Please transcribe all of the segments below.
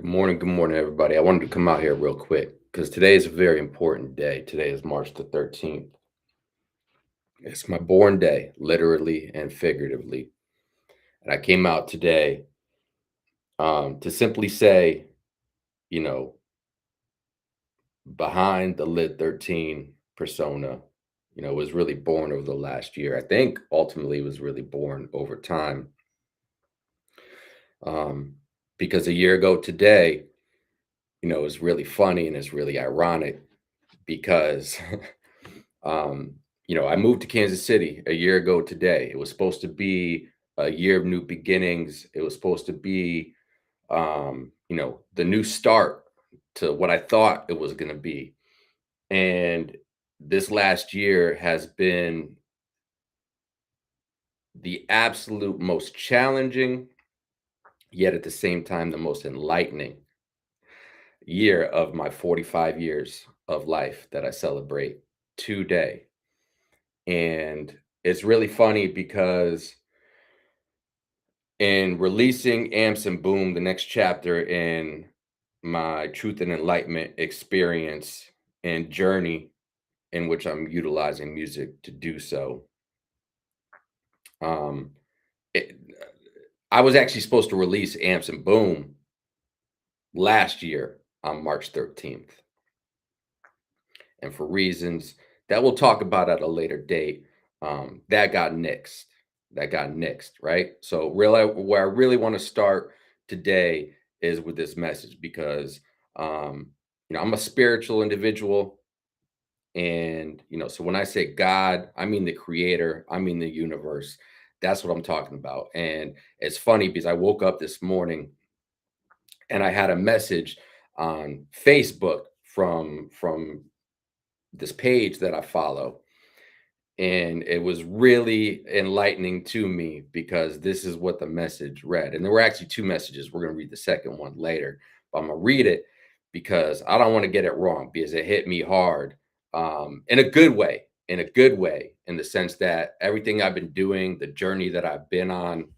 Good morning, everybody. I wanted to come out here real quick because today is a very important day. Today is March the 13th. It's my born day, literally and figuratively. And I came out today to simply say, you know, behind the LID13 persona, was really born over the last year. I think ultimately it was really born over time. Um, because a year ago today, it's really funny and it's really ironic because Um, I moved to Kansas City a year ago today. It was supposed to be a year of new beginnings. It was supposed to be, the new start to what I thought it was going to be. And this last year has been the absolute most challenging, yet at the same time, the most enlightening year of my 45 years of life that I celebrate today. And it's really funny because in releasing Amps and Boom, the next chapter in my truth and enlightenment experience and journey in which I'm utilizing music to do so. Um, it, I was actually supposed to release Amps and Boom last year on March 13th. And for reasons that we'll talk about at a later date, that got nixed. That got nixed, right? So, really, where I really want to start today is with this message because, I'm a spiritual individual. And, so when I say God, I mean the creator, I mean the universe. That's what I'm talking about. And it's funny because I woke up this morning and I had a message on Facebook from this page that I follow. And it was really enlightening to me because this is what the message read. And there were actually two messages. We're going to read the second one later, but I'm going to read it because I don't want to get it wrong because it hit me hard in a good way, in the sense that everything I've been doing, the journey that I've been on,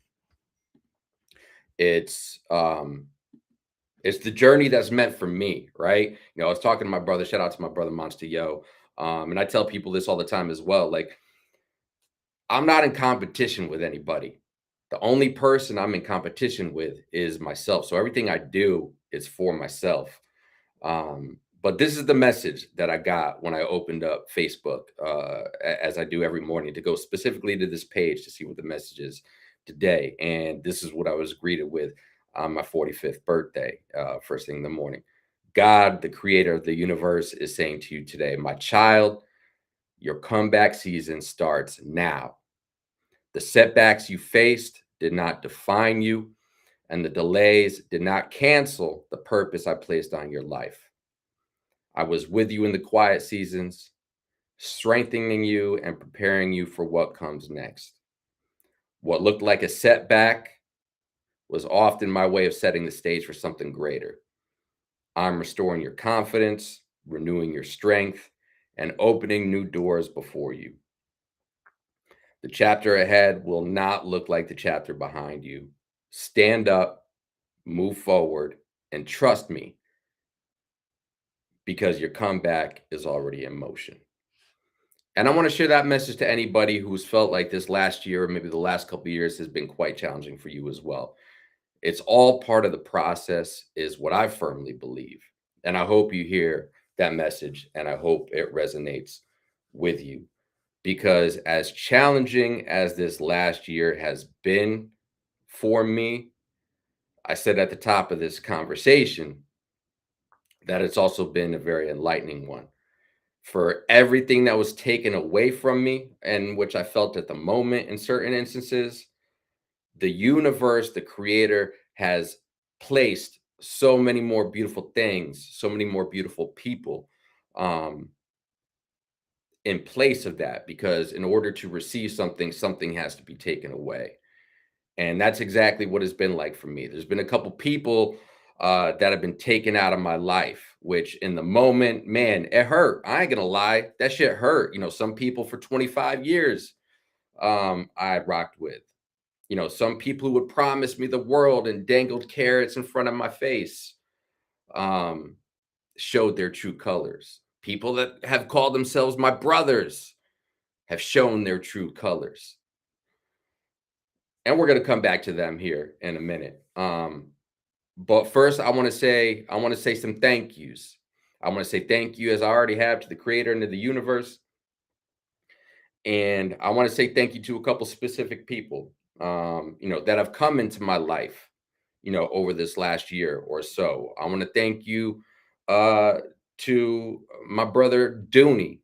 it's um, it's the journey that's meant for me, right? I was talking to my brother. Shout out to my brother Monster Yo. And I tell people this all the time as well. Like, I'm not in competition with anybody. The only person I'm in competition with is myself. So everything I do is for myself. But this is the message that I got when I opened up Facebook, as I do every morning, to go specifically to this page to see what the message is today. And this is what I was greeted with on my 45th birthday, first thing in the morning. God, the creator of the universe, is saying to you today, my child, your comeback season starts now. The setbacks you faced did not define you, and the delays did not cancel the purpose I placed on your life. I was with you in the quiet seasons, strengthening you and preparing you for what comes next. What looked like a setback was often my way of setting the stage for something greater. I'm restoring your confidence, renewing your strength, and opening new doors before you. The chapter ahead will not look like the chapter behind you. Stand up, move forward, and trust me because your comeback is already in motion. And I want to share that message to anybody who's felt like this last year, or maybe the last couple of years, has been quite challenging for you as well. It's all part of the process, is what I firmly believe. And I hope you hear that message and I hope it resonates with you. Because as challenging as this last year has been for me, I said at the top of this conversation that it's also been a very enlightening one. For everything that was taken away from me, and which I felt at the moment in certain instances, the universe, the creator, has placed so many more beautiful things, so many more beautiful people um, in place of that. Because in order to receive something, something has to be taken away. And that's exactly what it's been like for me. There's been a couple people that have been taken out of my life, which in the moment, man, it hurt. I ain't gonna lie, that shit hurt. Some people for 25 years I rocked with. Some people who would promise me the world and dangled carrots in front of my face. um, showed their true colors. People that have called themselves my brothers have shown their true colors. And we're going to come back to them here in a minute. But first, I want to say some thank yous. I want to say thank you, as I already have, to the creator and to the universe. And I want to say thank you to a couple specific people, that have come into my life, over this last year or so. I want to thank you uh, to my brother Dooney.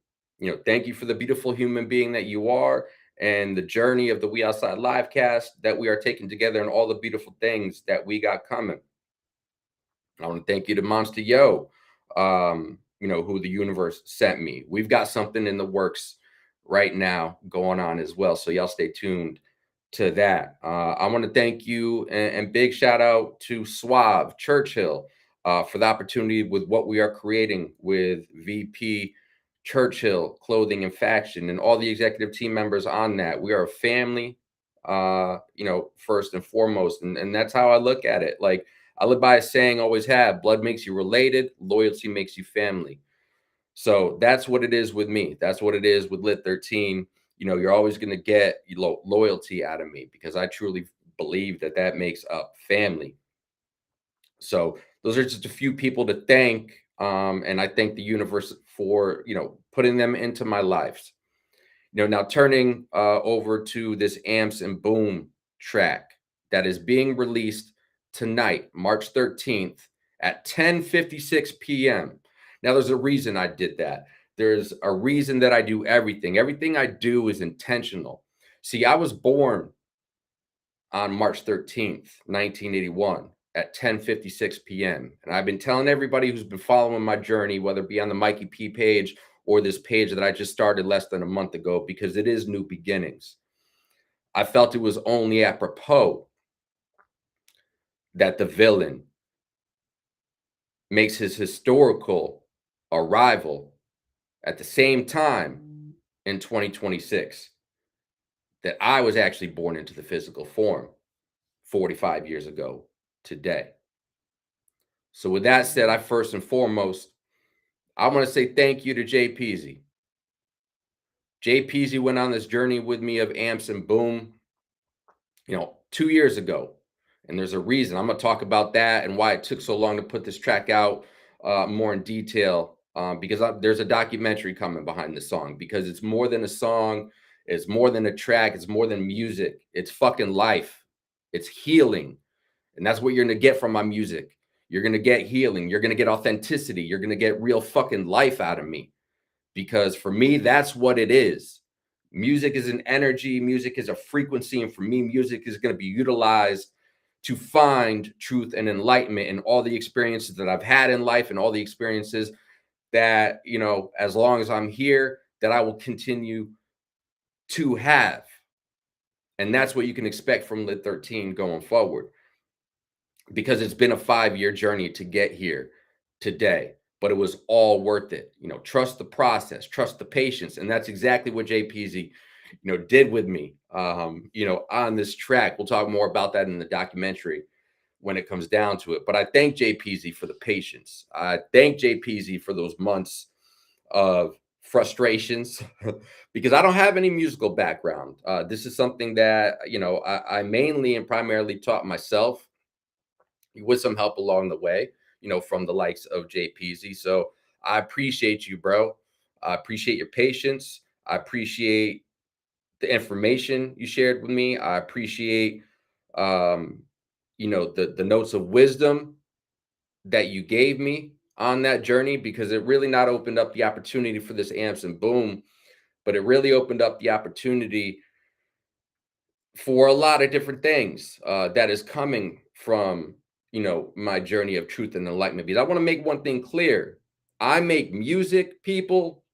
Thank you for the beautiful human being that you are, and the journey of the We Outside Livecast that we are taking together, and all the beautiful things that we got coming. I want to thank you to Monster Yo, who the universe sent me. We've got something in the works right now going on as well. So y'all stay tuned to that. I want to thank you, and big shout out to Suave Churchill for the opportunity with what we are creating with VP Churchill Clothing and Faction, and all the executive team members on that. We are a family, first and foremost. And that's how I look at it. Like, I live by a saying, always have: blood makes you related, loyalty makes you family. So that's what it is with me. That's what it is with LID13. You're always going to get loyalty out of me, because I truly believe that that makes up family. So those are just a few people to thank. And I thank the universe for, putting them into my lives. Now turning over to this Amps and Boom track that is being released tonight, March 13th at 10:56 p.m. Now, there's a reason I did that. There's a reason that I do everything. Everything I do is intentional. See, I was born on March 13th, 1981 at 10:56 p.m. And I've been telling everybody who's been following my journey, whether it be on the Mikey P page or this page that I just started less than a month ago, because it is new beginnings. I felt it was only apropos that the villain makes his historical arrival at the same time in 2026 that I was actually born into the physical form 45 years ago today. So with that said, I first and foremost, I want to say thank you to Jay Peasy. Jay Peasy went on this journey with me of Amps and Boom, 2 years ago. And there's a reason. I'm going to talk about that and why it took so long to put this track out more in detail, because there's a documentary coming behind the song, because it's more than a song. It's more than a track. It's more than music. It's fucking life. It's healing. And that's what you're going to get from my music. You're going to get healing. You're going to get authenticity. You're going to get real fucking life out of me. Because for me, that's what it is. Music is an energy. Music is a frequency. And for me, music is going to be utilized to find truth and enlightenment in all the experiences that I've had in life, and all the experiences that, as long as I'm here, that I will continue to have. And that's what you can expect from LID13 going forward, because it's been a 5-year journey to get here today, but it was all worth it. Trust the process, trust the patience. And that's exactly what JPZ, did with me, on this track. We'll talk more about that in the documentary when it comes down to it. But I thank JPZ for the patience. I thank JPZ for those months of frustrations because I don't have any musical background. This is something that, I mainly and primarily taught myself, with some help along the way, from the likes of JPZ. So I appreciate you, bro. I appreciate your patience. I appreciate the information you shared with me. I appreciate, the notes of wisdom that you gave me on that journey, because it really not opened up the opportunity for this Amps and Boom, but it really opened up the opportunity for a lot of different things that is coming from, my journey of truth and enlightenment. Because I want to make one thing clear: I make music, people,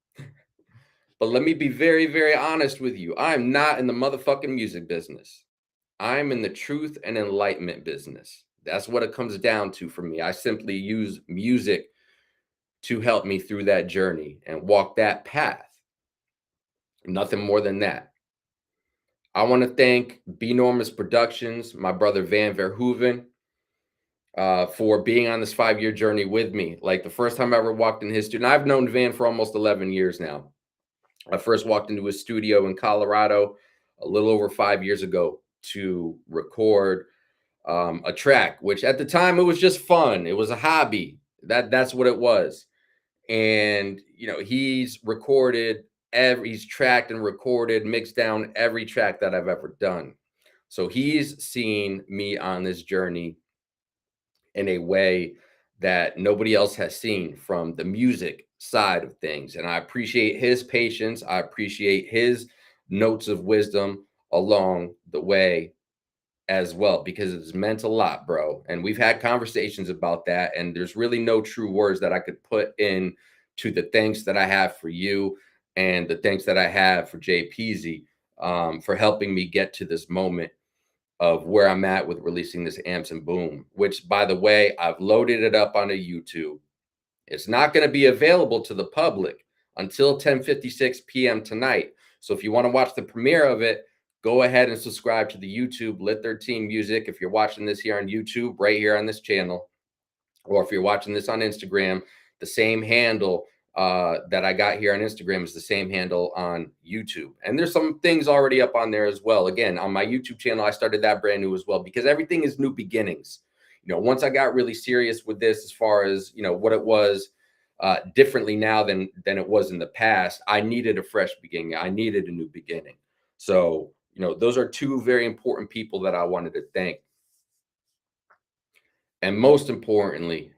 but let me be very, very honest with you. I'm not in the motherfucking music business. I'm in the truth and enlightenment business. That's what it comes down to for me. I simply use music to help me through that journey and walk that path. Nothing more than that. I want to thank Benormous Productions, my brother Van Verhoeven, for being on this 5-year journey with me. Like the first time I ever walked in his studio, and I've known Van for almost 11 years now. I first walked into his studio in Colorado a little over 5 years ago to record a track, which at the time it was just fun. It was a hobby. That's what it was. And he's tracked and recorded, mixed down every track that I've ever done. So he's seen me on this journey in a way that nobody else has seen from the music side of things. And I appreciate his patience. I appreciate his notes of wisdom along the way as well, because it's meant a lot, bro. And we've had conversations about that. And there's really no true words that I could put in to the thanks that I have for you and the thanks that I have for Jay Peasy, for helping me get to this moment of where I'm at with releasing this Amps and Boom, which, by the way, I've loaded it up onto YouTube. It's not going to be available to the public until 10:56 p.m. tonight. So if you want to watch the premiere of it, go ahead and subscribe to the YouTube LID13 Music. If you're watching this here on YouTube, right here on this channel, or if you're watching this on Instagram, the same handle that I got here on Instagram is the same handle on YouTube. And there's some things already up on there as well. Again, on my YouTube channel, I started that brand new as well, because everything is new beginnings. Once I got really serious with this, as far as, what it was differently now than it was in the past, I needed a fresh beginning. I needed a new beginning. So, those are two very important people that I wanted to thank. And most importantly,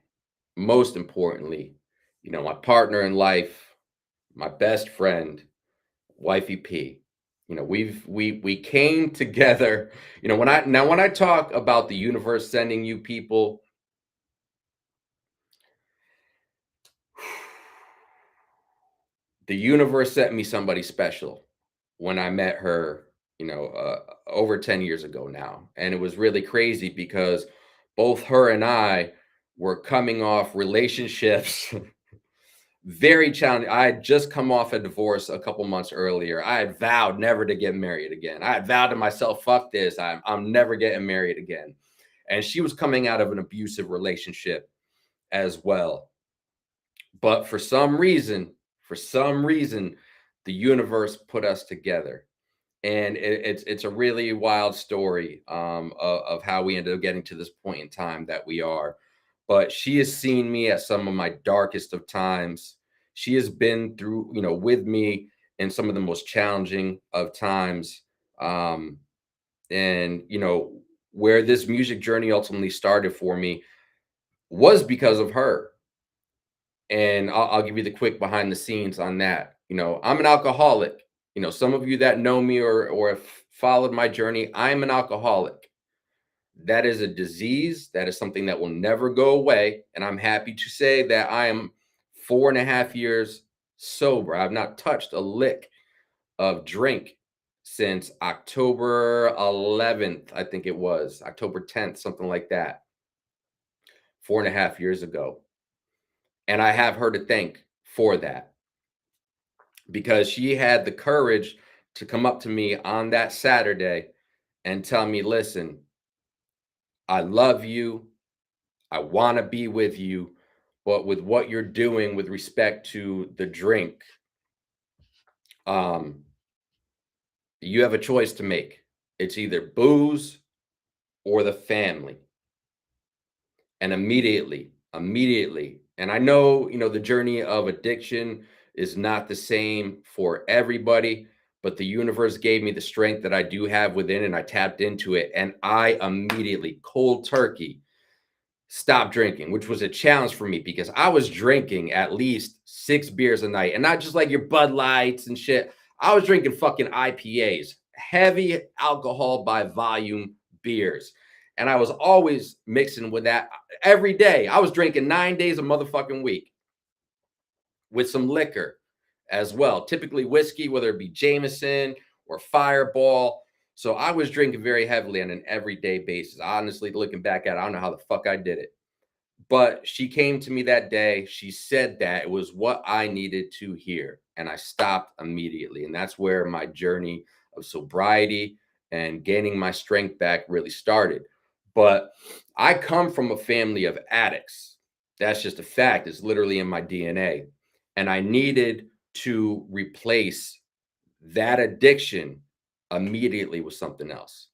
my partner in life, my best friend, Wifey P. We came together. When I talk about the universe sending you people, the universe sent me somebody special when I met her, over 10 years ago now. And it was really crazy because both her and I were coming off relationships very challenging. I had just come off a divorce a couple months earlier. I had vowed never to get married again. I had vowed to myself, fuck this. I'm never getting married again. And she was coming out of an abusive relationship as well. But for some reason, the universe put us together. And it's a really wild story, of how we ended up getting to this point in time that we are. But she has seen me at some of my darkest of times. She has been through, with me in some of the most challenging of times. And where this music journey ultimately started for me was because of her. And I'll give you the quick behind the scenes on that. I'm an alcoholic. Some of you that know me or have followed my journey, I'm an alcoholic. That is a disease. That is something that will never go away. And I'm happy to say that I am 4.5 years sober. I've not touched a lick of drink since October 11th. I think it was October 10th, something like that, 4.5 years ago. And I have her to thank for that, because she had the courage to come up to me on that Saturday and tell me, listen, I love you. I want to be with you. But with what you're doing with respect to the drink, you have a choice to make. It's either booze or the family. And immediately, and I know, the journey of addiction is not the same for everybody, but the universe gave me the strength that I do have within, and I tapped into it. And I immediately, cold turkey, stopped drinking, which was a challenge for me because I was drinking at least 6 beers a night, and not just like your Bud Lights and shit. I was drinking fucking IPAs, heavy alcohol by volume beers. And I was always mixing with that every day. I was drinking 9 days a motherfucking week with some liquor as well, typically whiskey, whether it be Jameson or Fireball. So I was drinking very heavily on an everyday basis. Honestly, looking back at it, I don't know how the fuck I did it. But she came to me that day. She said that it was what I needed to hear. And I stopped immediately. And that's where my journey of sobriety and gaining my strength back really started. But I come from a family of addicts. That's just a fact. It's literally in my DNA. And I needed to replace that addiction immediately with something else.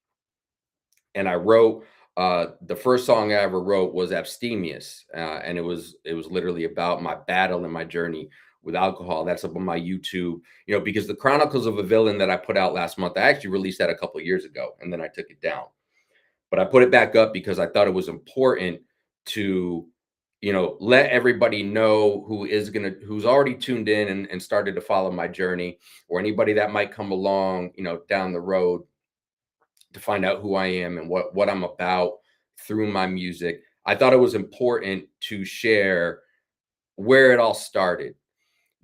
And I wrote the first song I ever wrote was Abstemious, and it was literally about my battle and my journey with alcohol. That's up on my YouTube, because the Chronicles of a Villain that I put out last month, I actually released that a couple of years ago, and then I took it down. But I put it back up because I thought it was important to, let everybody know who's already tuned in and started to follow my journey, or anybody that might come along, down the road, to find out who I am and what I'm about through my music. I thought it was important to share where it all started.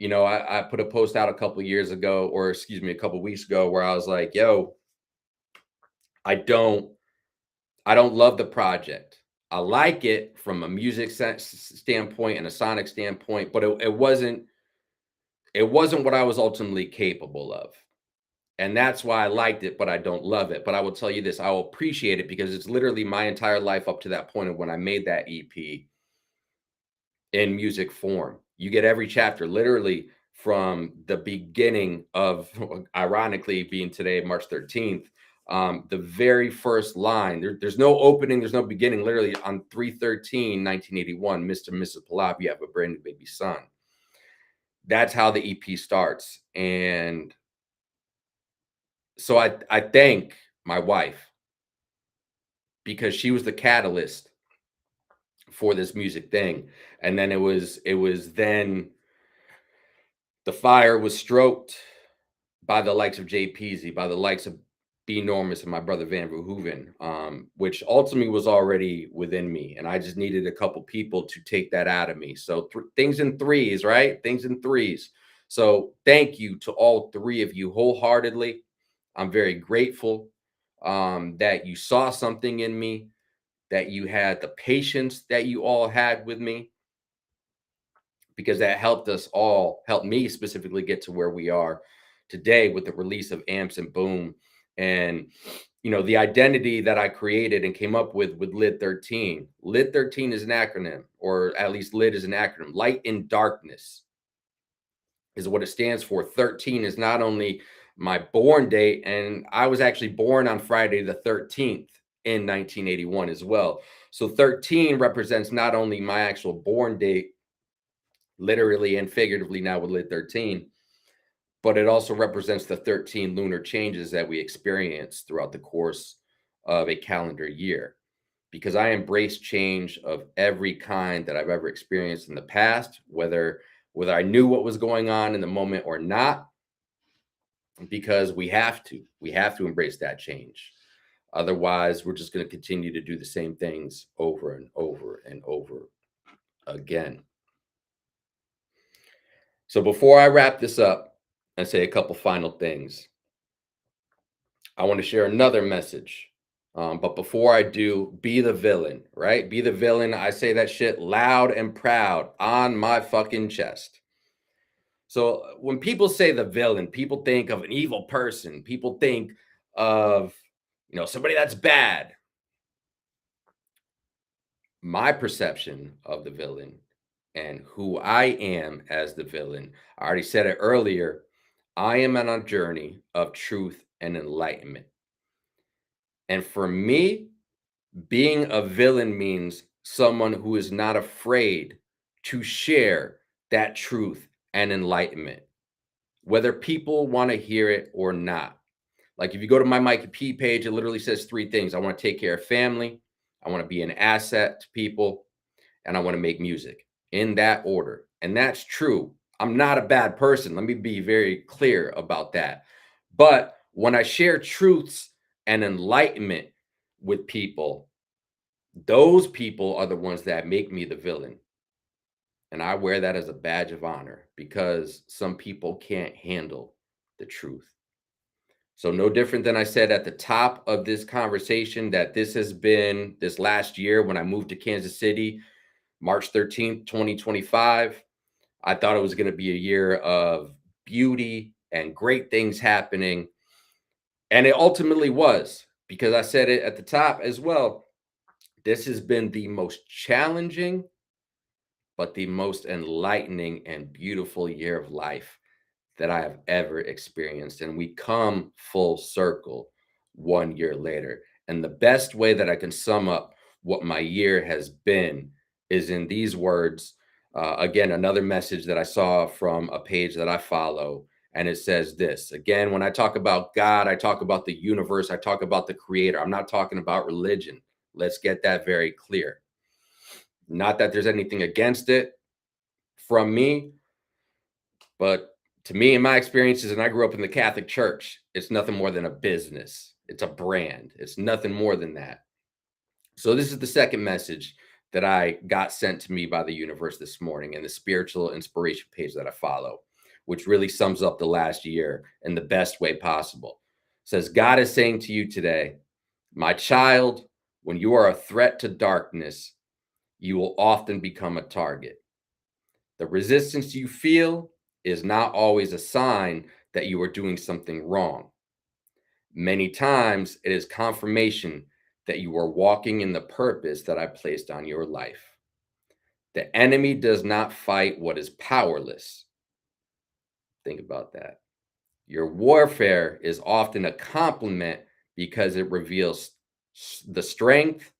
I put a post out a couple years ago, or excuse me, a couple weeks ago, where I was like, "Yo, I don't, I don't love the project. I like it from a music standpoint and a sonic standpoint, but it wasn't what I was ultimately capable of." And that's why I liked it, but I don't love it. But I will tell you this, I will appreciate it because it's literally my entire life up to that point of when I made that EP in music form. You get every chapter literally from the beginning of, ironically, being today, March 13th, the very first line. There's no opening, there's no beginning. Literally on 3/13, 1981, Mr. and Mrs. Palab, you have a brand new baby son. That's how the EP starts. And so I thank my wife because she was the catalyst for this music thing. And then it was then the fire was stroked by the likes of Jay Peasy, by the likes of B Normus and my brother Van Verhoeven, which ultimately was already within me. And I just needed a couple people to take that out of me. So things in threes, right? Things in threes. So thank you to all three of you wholeheartedly. I'm very grateful that you saw something in me, that you had the patience that you all had with me, because that helped me specifically get to where we are today with the release of Amps and Boom. And, the identity that I created and came up with LID13. LID13 is an acronym, or at least LID is an acronym. Light in Darkness is what it stands for. 13 is not only my born date, and I was actually born on Friday the 13th in 1981 as well. So 13 represents not only my actual born date, literally and figuratively now with LID13, but it also represents the 13 lunar changes that we experience throughout the course of a calendar year. Because I embrace change of every kind that I've ever experienced in the past, whether I knew what was going on in the moment or not, because we have to embrace that change. Otherwise, we're just going to continue to do the same things over and over and over again. So before I wrap this up and say a couple final things, I want to share another message. But before I do, be the villain, right? Be the villain. I say that shit loud and proud on my fucking chest. So when people say the villain, people think of an evil person. People think of, somebody that's bad. My perception of the villain and who I am as the villain, I already said it earlier. I am on a journey of truth and enlightenment. And for me, being a villain means someone who is not afraid to share that truth and enlightenment, whether people want to hear it or not. Like if you go to my Mikey P page, it literally says three things. I want to take care of family, I want to be an asset to people, and I want to make music, in that order. And that's true. I'm not a bad person. Let me be very clear about that. But when I share truths and enlightenment with people, those people are the ones that make me the villain. And I wear that as a badge of honor because some people can't handle the truth. So, no different than I said at the top of this conversation, that this has been this last year when I moved to Kansas City, March 13th, 2025. I thought it was going to be a year of beauty and great things happening. And it ultimately was, because I said it at the top as well. This has been the most challenging, but the most enlightening and beautiful year of life that I have ever experienced. And we come full circle 1 year later. And the best way that I can sum up what my year has been is in these words. Again, another message that I saw from a page that I follow. And it says this again, when I talk about God, I talk about the universe, I talk about the creator. I'm not talking about religion. Let's get that very clear. Not that there's anything against it from me, but to me, in my experiences, and I grew up in the Catholic Church, it's nothing more than a business. It's a brand. It's nothing more than that. So, this is the second message that I got sent to me by the universe this morning in the spiritual inspiration page that I follow, which really sums up the last year in the best way possible. It says, God is saying to you today, my child, when you are a threat to darkness, you will often become a target. The resistance you feel is not always a sign that you are doing something wrong. Many times it is confirmation that you are walking in the purpose that I placed on your life. The enemy does not fight what is powerless. Think about that. Your warfare is often a compliment because it reveals the strength,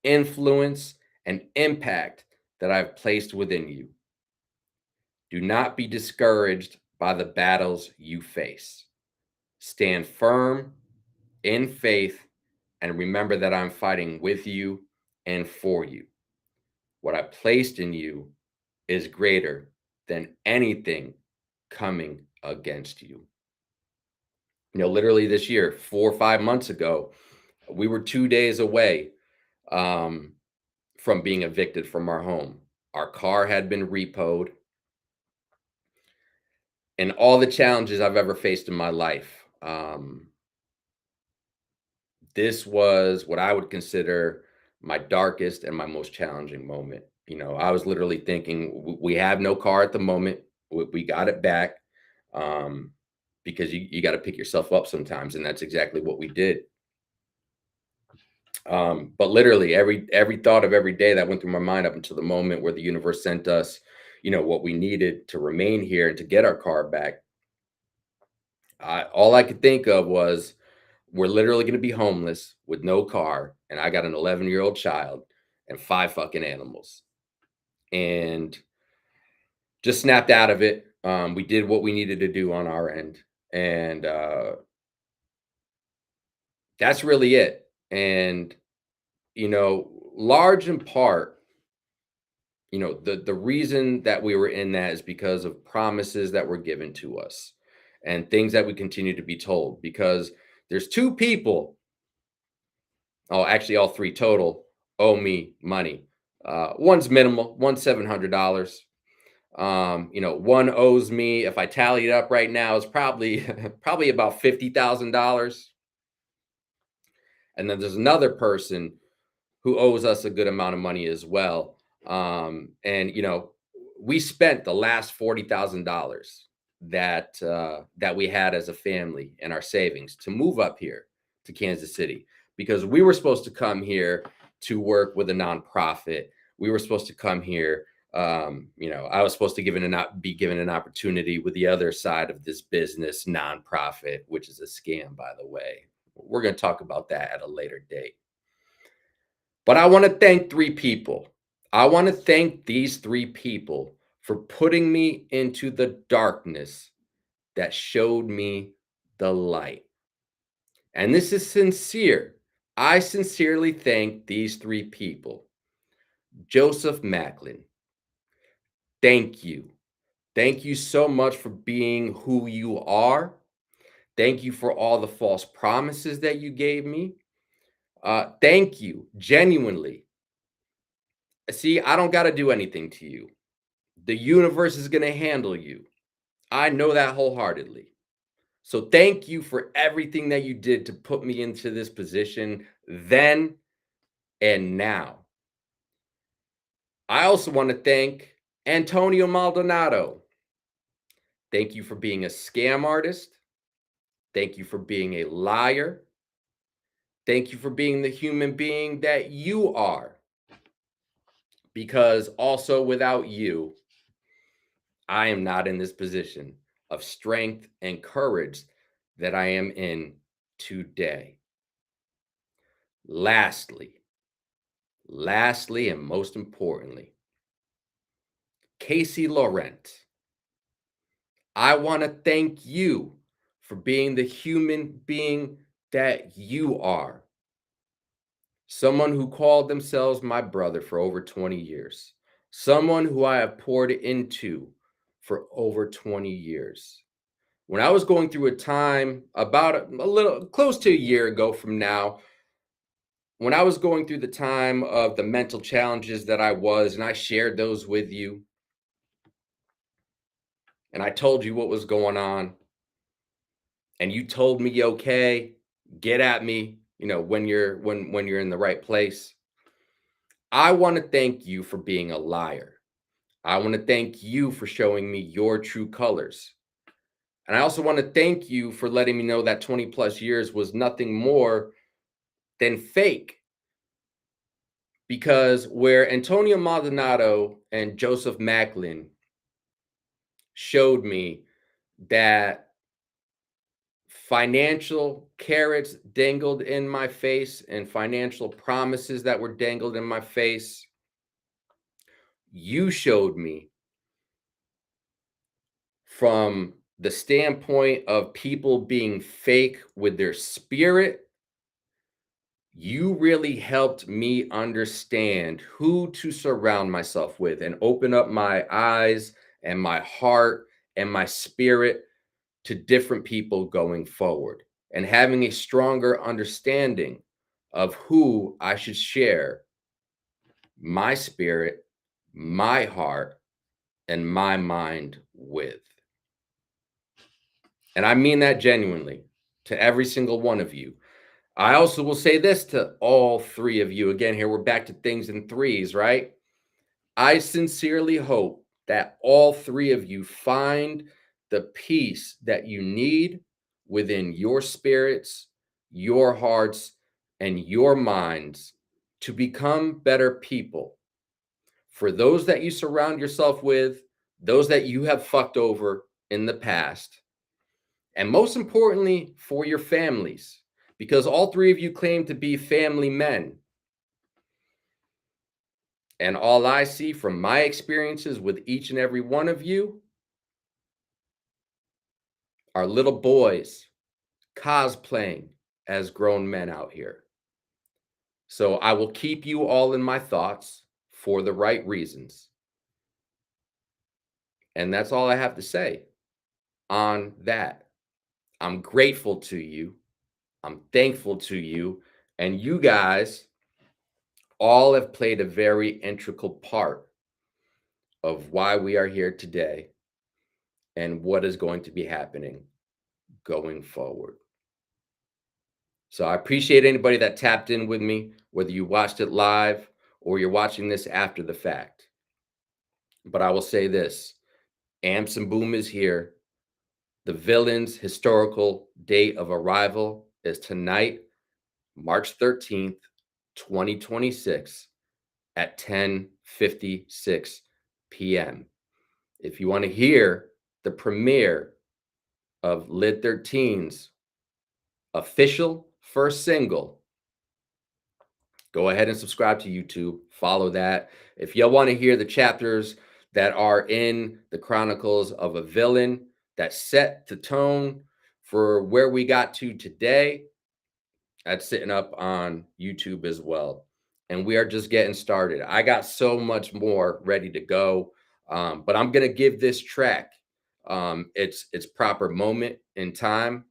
influence, and impact that I've placed within you. Do not be discouraged by the battles you face. Stand firm in faith and remember that I'm fighting with you and for you. What I placed in you is greater than anything coming against you. Literally this year, 4 or 5 months ago, we were 2 days away um, from being evicted from our home. Our car had been repoed, and all the challenges I've ever faced in my life. This was what I would consider my darkest and my most challenging moment. I was literally thinking, we have no car at the moment. We got it back um, because you got to pick yourself up sometimes. And that's exactly what we did. But literally every thought of every day that went through my mind up until the moment where the universe sent us, what we needed to remain here and to get our car back. All I could think of was, we're literally going to be homeless with no car, and I got an 11-year-old child and 5 fucking animals. And just snapped out of it. We did what we needed to do on our end, and that's really it. And large in part, the reason that we were in that is because of promises that were given to us and things that we continue to be told. Because there's 2 people, oh, actually, all 3 total owe me money. One's minimal, one's $700. One owes me, if I tally it up right now, it's probably probably about $50,000. And then there's another person who owes us a good amount of money as well. And we spent the last $40,000 that we had as a family and our savings to move up here to Kansas City, because we were supposed to come here to work with a nonprofit. We were supposed to come here. I was supposed to be given an opportunity with the other side of this business nonprofit, which is a scam, by the way. We're going to talk about that at a later date. But I want to thank 3 people. I want to thank these 3 people for putting me into the darkness that showed me the light. And this is sincere. I sincerely thank these 3 people. Joseph Macklin, thank you. Thank you so much for being who you are. Thank you for all the false promises that you gave me. Thank you, genuinely. See, I don't got to do anything to you. The universe is going to handle you. I know that wholeheartedly. So thank you for everything that you did to put me into this position then and now. I also want to thank Antonio Maldonado. Thank you for being a scam artist. Thank you for being a liar. Thank you for being the human being that you are, because also without you, I am not in this position of strength and courage that I am in today. Lastly, and most importantly, Casey Laurent, I want to thank you for being the human being that you are. Someone who called themselves my brother for over 20 years. Someone who I have poured into for over 20 years. When I was going through a time about a little close to a year ago from now, when I was going through the time of the mental challenges that I was, and I shared those with you, and I told you what was going on, and you told me, okay, get at me, when you're in the right place. I want to thank you for being a liar. I want to thank you for showing me your true colors. And I also want to thank you for letting me know that 20 plus years was nothing more than fake. Because where Antonio Maldonado and Joseph Macklin showed me that financial carrots dangled in my face and financial promises that were dangled in my face, you showed me from the standpoint of people being fake with their spirit. You really helped me understand who to surround myself with and open up my eyes and my heart and my spirit to different people going forward, and having a stronger understanding of who I should share my spirit, my heart, and my mind with. And I mean that genuinely to every single one of you. I also will say this to all three of you. Again, here we're back to things in threes, right? I sincerely hope that all three of you find the peace that you need within your spirits, your hearts, and your minds to become better people. For those that you surround yourself with, those that you have fucked over in the past, and most importantly, for your families, because all three of you claim to be family men. And all I see from my experiences with each and every one of you are little boys cosplaying as grown men out here. So I will keep you all in my thoughts for the right reasons. And that's all I have to say on that. I'm grateful to you. I'm thankful to you. And you guys all have played a very integral part of why we are here today and what is going to be happening going forward. So I appreciate anybody that tapped in with me, whether you watched it live or you're watching this after the fact. But I will say this, Amps and Boom is here. The villain's historical date of arrival is tonight, March 13th, 2026 at 10:56 p.m. If you want to hear the premiere of LID13's official first single, go ahead and subscribe to YouTube. Follow that. If y'all want to hear the chapters that are in the Chronicles of a Villain that set the tone for where we got to today, that's sitting up on YouTube as well. And we are just getting started. I got so much more ready to go, but I'm gonna give this track its proper moment in time,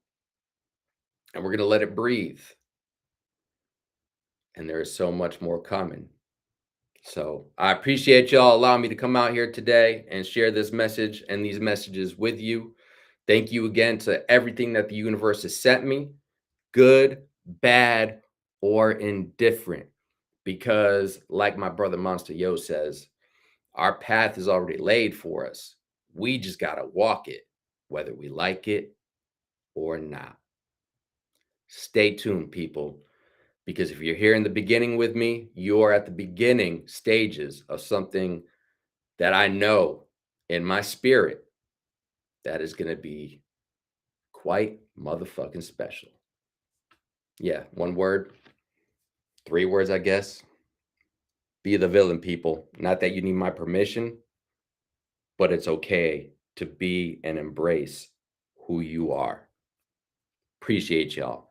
and we're gonna let it breathe. And there is so much more coming. So I appreciate y'all allowing me to come out here today and share this message and these messages with you. Thank you again to everything that the universe has sent me, good, bad, or indifferent. Because, like my brother Monster Yo says, our path is already laid for us. We just got to walk it, whether we like it or not. Stay tuned, people. Because if you're here in the beginning with me, you're at the beginning stages of something that I know in my spirit that is going to be quite motherfucking special. Yeah, one word, three words, I guess. Be the villain, people. Not that you need my permission, but it's okay to be and embrace who you are. Appreciate y'all.